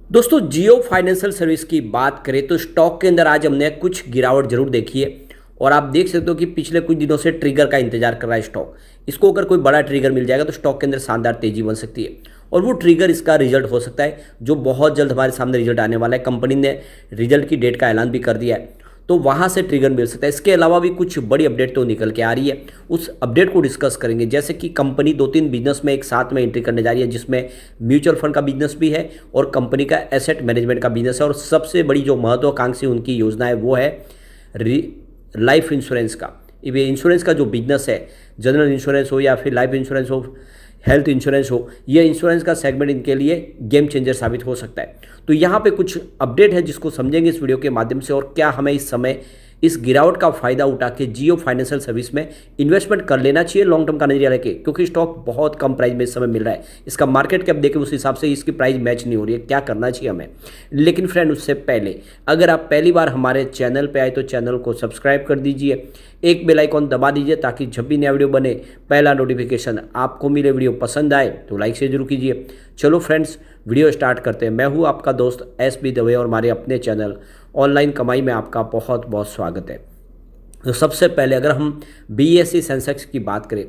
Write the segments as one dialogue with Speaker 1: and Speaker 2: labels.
Speaker 1: दोस्तों जियो financial service की बात करें तो स्टॉक के अंदर आज हमने कुछ गिरावट जरूर देखी है। और आप देख सकते हो कि पिछले कुछ दिनों से ट्रिगर का इंतजार कर रहा है स्टॉक। इसको अगर कोई बड़ा ट्रिगर मिल जाएगा तो स्टॉक के अंदर शानदार तेजी बन सकती है। और वो ट्रिगर इसका रिजल्ट हो सकता है जो बहुत जल्द हमारे सामने रिजल्ट आने वाला है। कंपनी ने रिजल्ट की डेट का ऐलान भी कर दिया है, तो वहाँ से ट्रिगर मिल सकता है। इसके अलावा भी कुछ बड़ी अपडेट तो निकल के आ रही है, उस अपडेट को डिस्कस करेंगे। जैसे कि कंपनी 2-3 बिजनेस में एक साथ में एंट्री करने जा रही है, जिसमें म्यूचुअल फंड का बिजनेस भी है और कंपनी का एसेट मैनेजमेंट का बिजनेस है। और सबसे बड़ी जो महत्वाकांक्षी उनकी योजना है वो है लाइफ इंश्योरेंस का। ये इंश्योरेंस का जो बिजनेस है, जनरल इंश्योरेंस हो या फिर लाइफ इंश्योरेंस हो, हेल्थ इंश्योरेंस हो, ये इंश्योरेंस का सेगमेंट इनके लिए गेम चेंजर साबित हो सकता है। तो यहाँ पे कुछ अपडेट है जिसको समझेंगे इस वीडियो के माध्यम से, और क्या हमें इस समय इस गिरावट का फायदा उठा के जियो फाइनेंशियल सर्विस में इन्वेस्टमेंट कर लेना चाहिए लॉन्ग टर्म का नजरिया लेके, क्योंकि स्टॉक बहुत कम प्राइस में इस समय मिल रहा है। इसका मार्केट कैप देखें उस हिसाब से इसकी प्राइस मैच नहीं हो रही है। क्या करना चाहिए हमें? लेकिन फ्रेंड उससे पहले अगर आप पहली बार हमारे चैनल पे आए तो चैनल को सब्सक्राइब कर दीजिए, एक बेल आइकॉन दबा दीजिए ताकि जब भी नया वीडियो बने पहला नोटिफिकेशन आपको मिले। वीडियो पसंद आए तो लाइक से जरूर कीजिए। चलो फ्रेंड्स वीडियो स्टार्ट करते हैं। मैं हूँ आपका दोस्त एस.बी. दवे और हमारे अपने चैनल ऑनलाइन कमाई में आपका बहुत बहुत स्वागत है। तो सबसे पहले अगर हम BSE सेंसेक्स की बात करें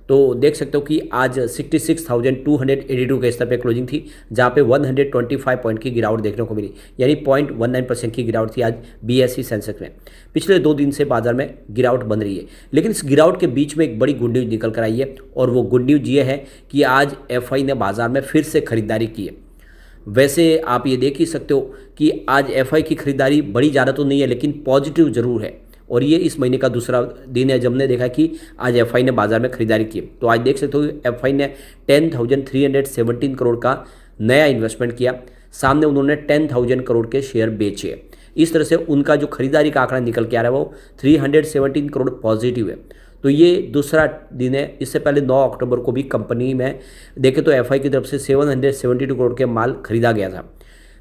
Speaker 1: तो देख सकते हो कि आज 66,282 के स्तर पे क्लोजिंग थी, जहाँ पे 125 पॉइंट की गिरावट देखने को मिली, यानी 0.19% की गिरावट थी आज BSE सेंसेक्स में। पिछले 2 दिन से बाजार में गिरावट बन रही है, लेकिन इस गिरावट के बीच में एक बड़ी गुड न्यूज़ निकल कर आई है, और वो गुड न्यूज़ ये है कि आज FI ने बाजार में फिर से खरीदारी की है। वैसे आप ये देख ही सकते हो कि आज FI की खरीदारी बड़ी ज़्यादा तो नहीं है, लेकिन पॉजिटिव ज़रूर है। और ये इस महीने का दूसरा दिन है जब हमने देखा कि आज FI ने बाजार में खरीदारी की। तो आज देख सकते हो FI ने 10,317 करोड़ का नया इन्वेस्टमेंट किया, सामने उन्होंने 10,000 करोड़ के शेयर बेचे। इस तरह से उनका जो खरीदारी का आंकड़ा निकल के आ रहा है वो 317 करोड़ पॉजिटिव है। तो ये दूसरा दिन है। इससे पहले 9 अक्टूबर को भी कंपनी में देखें तो FI की तरफ से 772 करोड़ के माल खरीदा गया था।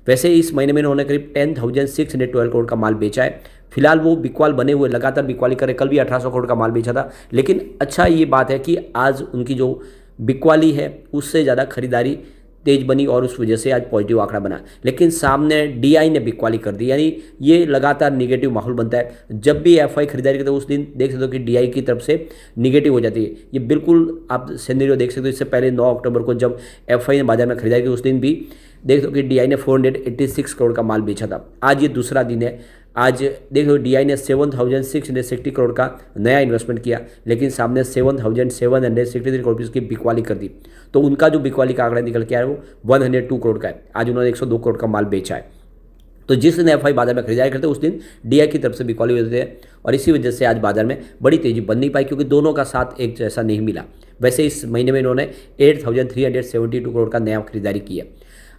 Speaker 1: वैसे इस महीने में उन्होंने करीब 10,612 करोड़ का माल बेचा है। फिलहाल वो बिकवाल बने हुए, लगातार बिकवाली करे। कल भी 1800 करोड़ का माल बेचा था, लेकिन अच्छा ये बात है कि आज उनकी जो बिकवाली है उससे ज़्यादा खरीदारी तेज बनी और उस वजह से आज पॉजिटिव आंकड़ा बना। लेकिन सामने DI ने बिकवाली कर दी, यानी ये लगातार निगेटिव माहौल बनता है। जब भी FI खरीदारी करते हो उस दिन देख सकते हो कि DI की तरफ से निगेटिव हो जाती है। ये बिल्कुल आप सिनेरियो देख सकते हो। इससे पहले 9 अक्टूबर को जब FI ने बाजार में खरीदारी की उस दिन भी देख दो कि DI ने 486 करोड़ का माल बेचा था। आज ये दूसरा दिन है। आज देखो DI ने 7,660 करोड़ का नया इन्वेस्टमेंट किया, लेकिन सामने 7,763 करोड़ की बिकवाली कर दी। तो उनका जो बिकवाली का आंकड़ा निकल के आया वो 102 करोड़ का है। आज उन्होंने 102 करोड़ का माल बेचा है। तो जिस दिन FI बाजार में खरीदारी करते हैं उस दिन DI की तरफ से बिकवाली होती है, और इसी वजह से आज बाजार में बड़ी तेजी बन नहीं पाई, क्योंकि दोनों का साथ एक जैसा नहीं मिला। वैसे इस महीने में इन्होंने 8,372 करोड़ का नया खरीदारी की है।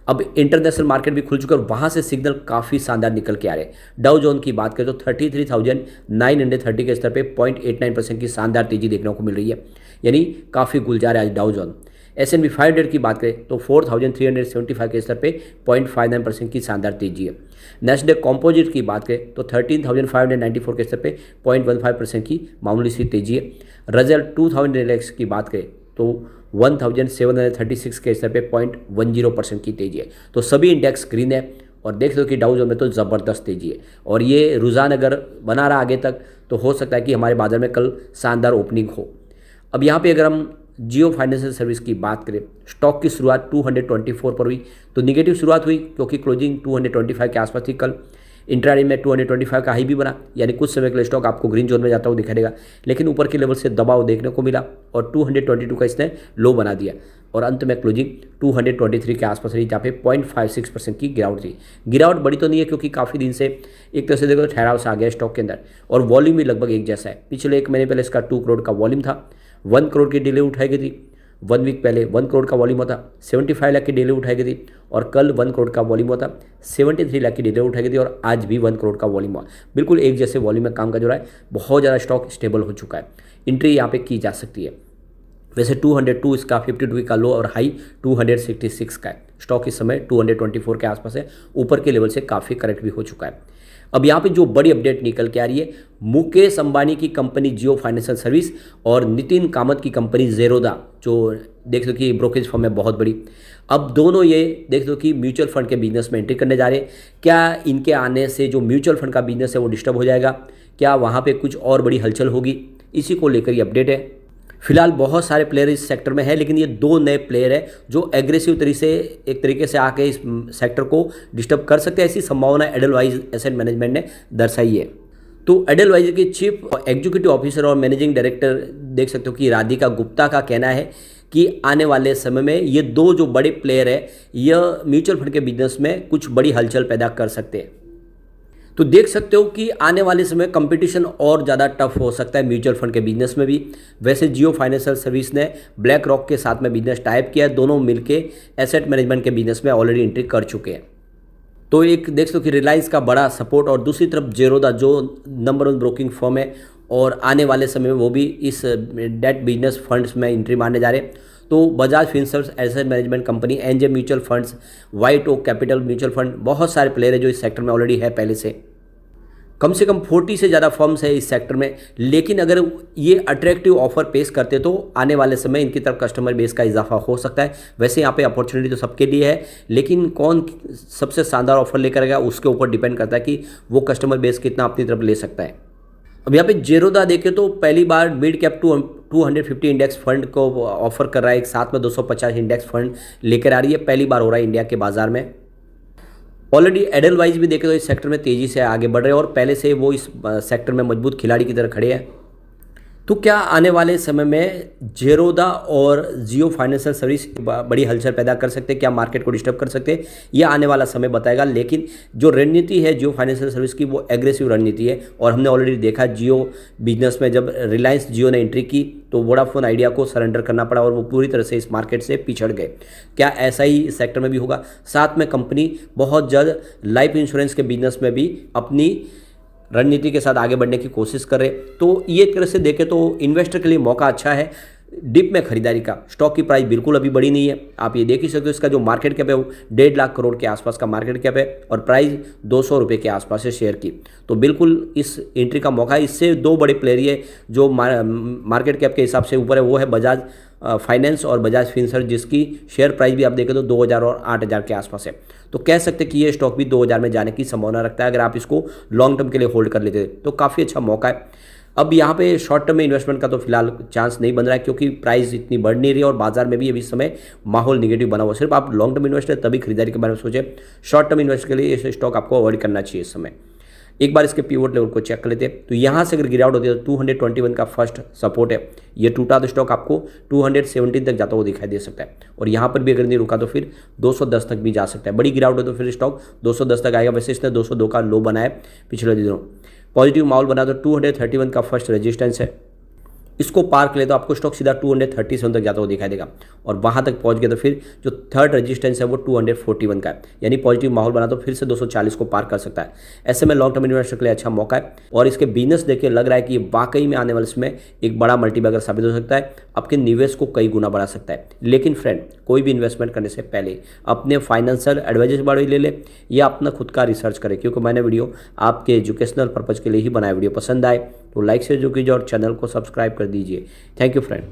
Speaker 1: अब इंटरनेशनल मार्केट भी खुल चुका है और वहाँ से सिग्नल काफ़ी शानदार निकल के आ रहे हैं। डाउ जोन की बात करें तो 33,930 के स्तर पे 0.89% की शानदार तेजी देखने को मिल रही है, यानी काफ़ी गुलजार है आज डाउ जोन। S&P 500 की बात करें तो 4,375 के स्तर पे 0.59% की शानदार तेजी है। नेस्डेक कॉम्पोजिट की बात करें तो 13,594 के स्तर पे 0.15% की मामूली सी तेजी है। रजल 2000 इंडेक्स की बात करें तो 1,736 के स्तर पे 0.10% की तेजी है। तो सभी इंडेक्स ग्रीन है, और देख लो कि डाउ जोन में तो ज़बरदस्त तेजी है। और ये रुझान अगर बना रहा आगे तक तो हो सकता है कि हमारे बाजार में कल शानदार ओपनिंग हो। अब यहाँ पे अगर हम जियो फाइनेंशियल सर्विस की बात करें, स्टॉक की शुरुआत 224 पर हुई, तो निगेटिव शुरुआत हुई क्योंकि क्लोजिंग 225 के आसपास थी। कल इंट्राडे में 225 का हाई भी बना, यानी कुछ समय के लिए स्टॉक आपको ग्रीन जोन में जाता हुआ दिखाई देगा, लेकिन ऊपर के लेवल से दबाव देखने को मिला और 222 का इसने लो बना दिया, और अंत में क्लोजिंग 223 के आसपास रही, जहाँ पे 0.56% की गिरावट थी। गिरावट बड़ी तो नहीं है क्योंकि काफ़ी दिन से एक तरह से देखो ठहराव से आ गया स्टॉक के अंदर, और वॉल्यूम भी लगभग एक जैसा है। पिछले 1 महीने पहले इसका 2 करोड़ का वॉल्यूम था, 1 करोड़ की डिले उठाई गई थी। 1 वीक पहले 1 करोड़ का वॉल्यूम होता, 75 लाख की डिले उठाई गई थी, और कल 1 करोड़ का वॉल्यूम होता, 73 लाख की डिले उठाई गई थी, और आज भी 1 करोड़ का वॉल्यूम हुआ। बिल्कुल एक जैसे वॉल्यूम में काम कर जो रहा है, बहुत ज़्यादा स्टॉक स्टेबल हो चुका है। एंट्री यहाँ पे की जा सकती है। वैसे 202 इसका 52 का लो और हाई 266 का है। स्टॉक इस समय 224 के आसपास है, ऊपर के लेवल से काफ़ी करेक्ट भी हो चुका है। अब यहाँ पे जो बड़ी अपडेट निकल के आ रही है, मुकेश अंबानी की कंपनी जियो फाइनेंशियल सर्विस और नितिन कामत की कंपनी ज़ेरोदा, जो देख दो कि ब्रोकरेज फर्म है बहुत बड़ी, अब दोनों ये देख दो कि म्यूचुअल फंड के बिजनेस में एंट्री करने जा रहे हैं। क्या इनके आने से जो म्यूचुअल फंड का बिजनेस है वो डिस्टर्ब हो जाएगा? क्या वहाँ पे कुछ और बड़ी हलचल होगी? इसी को लेकर ये अपडेट है। फिलहाल बहुत सारे प्लेयर इस सेक्टर में है, लेकिन ये दो नए प्लेयर है जो एग्रेसिव तरीके से आके इस सेक्टर को डिस्टर्ब कर सकते हैं, ऐसी संभावना एडलवाइज एसेट मैनेजमेंट ने दर्शाई है। तो एडलवाइज के चीफ एग्जीक्यूटिव ऑफिसर और मैनेजिंग डायरेक्टर देख सकते हो कि राधिका गुप्ता का कहना है कि आने वाले समय में ये दो जो बड़े प्लेयर है यह म्यूचुअल फंड के बिजनेस में कुछ बड़ी हलचल पैदा कर सकते हैं। तो देख सकते हो कि आने वाले समय कंपटीशन और ज़्यादा टफ हो सकता है म्यूचुअल फंड के बिजनेस में भी। वैसे जियो फाइनेंशियल सर्विस ने ब्लैक रॉक के साथ में बिजनेस टाइप किया है, दोनों मिलके एसेट मैनेजमेंट के बिजनेस में ऑलरेडी एंट्री कर चुके हैं। तो एक देख सकते हो कि रिलायंस का बड़ा सपोर्ट और दूसरी तरफ ज़ेरोदा जो नंबर 1 ब्रोकिंग फर्म है और आने वाले समय में वो भी इस डेट बिजनेस फंड्स में एंट्री मारने जा रहे हैं। तो Bajaj Finserv asset management company, NJ mutual funds, white oak capital mutual fund, बहुत सारे प्लेयर है जो इस सेक्टर में ऑलरेडी है पहले से। कम से कम 40 से ज़्यादा फर्म्स है इस सेक्टर में, लेकिन अगर ये अट्रैक्टिव ऑफर पेश करते तो आने वाले समय इनकी तरफ कस्टमर बेस का इजाफा हो सकता है। वैसे यहाँ पे अपॉर्चुनिटी तो सबके लिए है, लेकिन कौन सबसे शानदार ऑफर लेकर आएगा उसके ऊपर डिपेंड करता है कि वो कस्टमर बेस कितना अपनी तरफ ले सकता है। अब यहाँ पे ज़ेरोदा देखें तो पहली बार मिड कैप 250 इंडेक्स फंड को ऑफर कर रहा है, एक साथ में 250 इंडेक्स फंड लेकर आ रही है, पहली बार हो रहा है इंडिया के बाजार में। ऑलरेडी एडलवाइज भी देखें तो इस सेक्टर में तेज़ी से आगे बढ़ रहे हैं और पहले से वो इस सेक्टर में मजबूत खिलाड़ी की तरह खड़े हैं। तो क्या आने वाले समय में ज़ेरोदा और जियो फाइनेंशियल सर्विस बड़ी हलचल पैदा कर सकते हैं? क्या मार्केट को डिस्टर्ब कर सकते हैं? यह आने वाला समय बताएगा। लेकिन जो रणनीति है जियो फाइनेंशियल सर्विस की वो एग्रेसिव रणनीति है और हमने ऑलरेडी देखा जियो बिजनेस में जब रिलायंस जियो ने एंट्री की तो वोडाफोन आइडिया को सरेंडर करना पड़ा और वो पूरी तरह से इस मार्केट से पिछड़ गए। क्या ऐसा ही इस सेक्टर में भी होगा? साथ में कंपनी बहुत जल्द लाइफ इंश्योरेंस के बिजनेस में भी अपनी रणनीति के साथ आगे बढ़ने की कोशिश कर रहे। तो ये एक तरह से देखें तो इन्वेस्टर के लिए मौका अच्छा है डिप में खरीदारी का। स्टॉक की प्राइस बिल्कुल अभी बढ़ी नहीं है, आप ये देख ही सकते हो। इसका जो मार्केट कैप है वो 1.5 लाख करोड़ के आसपास का मार्केट कैप है और प्राइस 200 रुपये के आसपास है शेयर की। तो बिल्कुल इस एंट्री का मौका है। इससे दो बड़े प्लेयर ये जो मार्केट कैप के हिसाब से ऊपर है वो है बजाज फाइनेंस और बजाज फिनसर्व, जिसकी शेयर प्राइस भी आप देखें तो 2000 और 8000 के आसपास है। तो कह सकते हैं कि ये स्टॉक भी 2000 में जाने की संभावना रखता है अगर आप इसको लॉन्ग टर्म के लिए होल्ड कर लेते तो काफ़ी अच्छा मौका है। अब यहाँ पे शॉर्ट टर्म में इन्वेस्टमेंट का तो फिलहाल चांस नहीं बन रहा है क्योंकि प्राइस इतनी बढ़ नहीं रही है और बाजार में भी अभी समय माहौल निगेटिव बना हुआ। सिर्फ आप लॉन्ग टर्म इन्वेस्टर तभी खरीदारी के बारे में सोचें, शॉर्ट टर्म इन्वेस्ट के लिए ये स्टॉक आपको अवॉइड करना चाहिए इस समय। एक बार इसके पिवट लेवल को चेक कर लेते हैं तो यहाँ से अगर गिरावट होती है तो 221 का फर्स्ट सपोर्ट है, ये टूटा तो स्टॉक आपको 217 तक जाता हुआ दिखाई दे सकता है और यहाँ पर भी अगर नहीं रुका तो फिर 210 तक भी जा सकता है। बड़ी गिरावट हो तो फिर स्टॉक 210 तक आएगा। वैसे इसने 202 का लो बनाया पिछले दिनों, पॉजिटिव माहौल बना तो 231 का फर्स्ट रेजिस्टेंस है, इसको पार कर ले तो आपको स्टॉक सीधा 237 तक जाता हुआ दिखाई देगा और वहाँ तक पहुँच गया तो फिर जो थर्ड रेजिस्टेंस है वो 241 का है, यानी पॉजिटिव माहौल बना तो फिर से 240 को पार कर सकता है। ऐसे में लॉन्ग टर्म इन्वेस्टर के लिए अच्छा मौका है और इसके बिजनेस देखिए लग रहा है कि वाकई में आने वाले समय एक बड़ा मल्टीबैगर साबित हो सकता है, आपके निवेश को कई गुना बढ़ा सकता है। लेकिन फ्रेंड, कोई भी इन्वेस्टमेंट करने से पहले अपने फाइनेंशियल एडवाइजर से बारे ले ले या अपना खुद का रिसर्च करें, क्योंकि मैंने वीडियो आपके एजुकेशनल पर्पज़ के लिए ही बनाया। वीडियो पसंद आए तो लाइक शेयर जो कीजिए और चैनल को सब्सक्राइब कर दीजिए। Thank you friend.